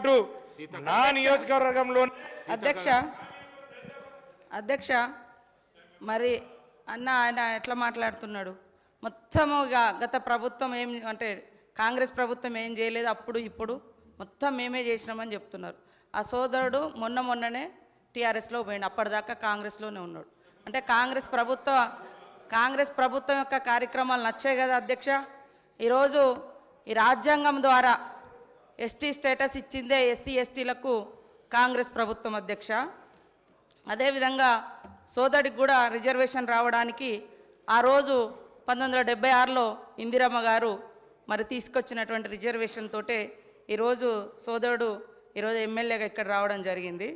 పాటు నా నియోజకవర్గంలో అధ్యక్ష మరి ఆయన ఎట్లా మాట్లాడుతున్నాడు? మొత్తముగా గత ప్రభుత్వం ఏం అంటే కాంగ్రెస్ ప్రభుత్వం ఏం చేయలేదు, అప్పుడు ఇప్పుడు మొత్తం మేమే చేసినామని చెప్తున్నారు. ఆ సోదరుడు మొన్ననే టీఆర్ఎస్లో పోయిండు, అప్పటిదాకా కాంగ్రెస్లోనే ఉన్నాడు. అంటే కాంగ్రెస్ ప్రభుత్వం యొక్క కార్యక్రమాలు నచ్చాయి కదా అధ్యక్ష. ఈరోజు ఈ రాజ్యాంగం ద్వారా ఎస్టీ స్టేటస్ ఇచ్చిందే ఎస్సీ ఎస్టీలకు కాంగ్రెస్ ప్రభుత్వం అధ్యక్ష. అదేవిధంగా సోదరుడికి కూడా రిజర్వేషన్ రావడానికి ఆ రోజు 1976లో ఇందిరమ్మ గారు మరి తీసుకొచ్చినటువంటి రిజర్వేషన్ తోటే ఈరోజు సోదరుడు ఈరోజు ఎమ్మెల్యేగా ఇక్కడ రావడం జరిగింది.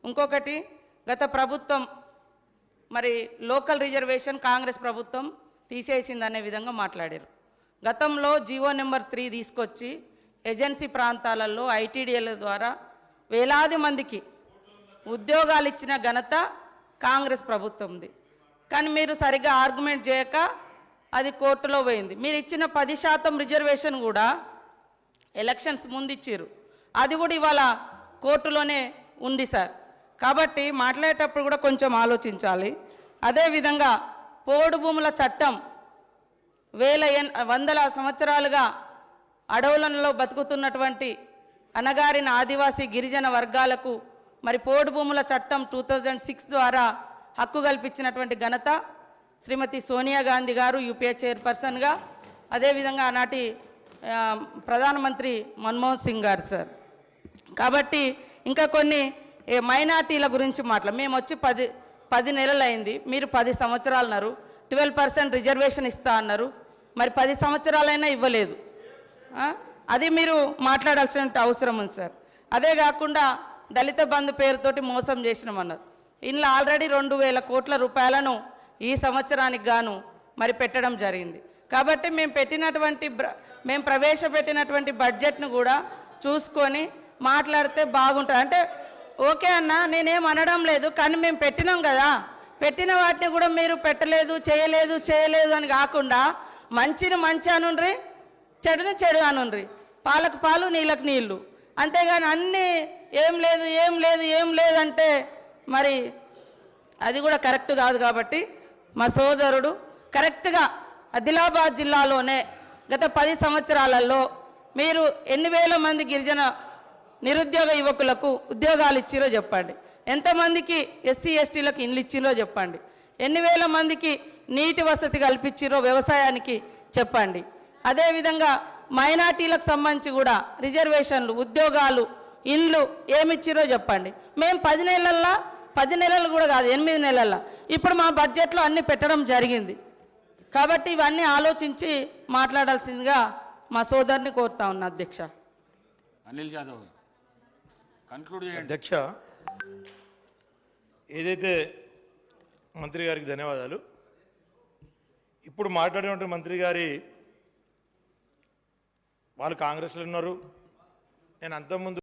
ఇంకొకటి, గత ప్రభుత్వం మరి లోకల్ రిజర్వేషన్ కాంగ్రెస్ ప్రభుత్వం తీసేసిందనే విధంగా మాట్లాడారు. గతంలో జీవో నెంబర్ 3 తీసుకొచ్చి ఏజెన్సీ ప్రాంతాలలో ఐటీడీఎల్ ద్వారా వేలాది మందికి ఉద్యోగాలు ఇచ్చిన ఘనత కాంగ్రెస్ ప్రభుత్వంది. కానీ మీరు సరిగ్గా ఆర్గ్యుమెంట్ చేయక అది కోర్టులో పోయింది. మీరు ఇచ్చిన 10% రిజర్వేషన్ కూడా ఎలక్షన్స్ ముందు ఇచ్చారు, అది కూడా ఇవాళ కోర్టులోనే ఉంది సార్. కాబట్టి మాట్లాడేటప్పుడు కూడా కొంచెం ఆలోచించాలి. అదేవిధంగా పోడు భూముల చట్టం వందల సంవత్సరాలుగా అడవులలో బతుకుతున్నటువంటి అణగారిన ఆదివాసీ గిరిజన వర్గాలకు మరి పోడు భూముల చట్టం 2006 ద్వారా హక్కు కల్పించినటువంటి ఘనత శ్రీమతి సోనియా గాంధీ గారు యూపీఏ చైర్పర్సన్గా, అదేవిధంగా ఆనాటి ప్రధానమంత్రి మన్మోహన్ సింగ్ గారు సార్. కాబట్టి ఇంకా కొన్ని మైనార్టీల గురించి మేము వచ్చి 10 నెలలు అయింది, మీరు 10 సంవత్సరాలు అన్నారు. 12% రిజర్వేషన్ ఇస్తా అన్నారు, మరి 10 సంవత్సరాలైనా ఇవ్వలేదు. అది మీరు మాట్లాడాల్సిన అవసరం ఉంది సార్. అదే కాకుండా దళిత బంధు పేరుతోటి మోసం చేసినామన్నారు. ఇందులో ఆల్రెడీ 2000 కోట్ల రూపాయలను ఈ సంవత్సరానికి గాను మరి పెట్టడం జరిగింది. కాబట్టి మేము ప్రవేశపెట్టినటువంటి బడ్జెట్ను కూడా చూసుకొని మాట్లాడితే బాగుంటుంది. అంటే ఓకే అన్న, నేనేం అనడం లేదు, కానీ మేము పెట్టినాం కదా, పెట్టిన వాటిని కూడా మీరు పెట్టలేదు, చేయలేదు అని కాకుండా మంచిని మంచి అనుండ్రి, చెడుని చెడు అనుండ్రి, పాలకు పాలు నీళ్ళకు నీళ్ళు, అంతేగాని అన్నీ ఏం లేదు అంటే మరి అది కూడా కరెక్ట్ కాదు. కాబట్టి మా సోదరుడు కరెక్ట్గా ఆదిలాబాద్ జిల్లాలోనే గత 10 సంవత్సరాలలో మీరు ఎన్ని వేల మంది గిరిజన నిరుద్యోగ యువకులకు ఉద్యోగాలు ఇచ్చిరో చెప్పండి, ఎంతమందికి ఎస్సీ ఎస్టీలకు ఇండ్లు ఇచ్చిరో చెప్పండి, ఎన్ని వేల మందికి నీటి వసతి కల్పించిరో వ్యవసాయానికి చెప్పండి. అదేవిధంగా మైనార్టీలకు సంబంధించి కూడా రిజర్వేషన్లు, ఉద్యోగాలు, ఇండ్లు ఏమిచ్చిరో చెప్పండి. మేము 10 నెలలు కూడా కాదు, 8 నెలల ఇప్పుడు మా బడ్జెట్లో అన్నీ పెట్టడం జరిగింది. కాబట్టి ఇవన్నీ ఆలోచించి మాట్లాడాల్సిందిగా మా సోదరుని కోరుతా ఉన్నా అధ్యక్ష. అనిల్ జాదవ్ కన్క్లూడ్ చేయండి. అధ్యక్ష, ఏదైతే మంత్రి గారికి ధన్యవాదాలు. ఇప్పుడు మాట్లాడినటువంటి మంత్రి గారి వాళ్ళు కాంగ్రెస్లో ఉన్నారు, నేను అంతకుముందు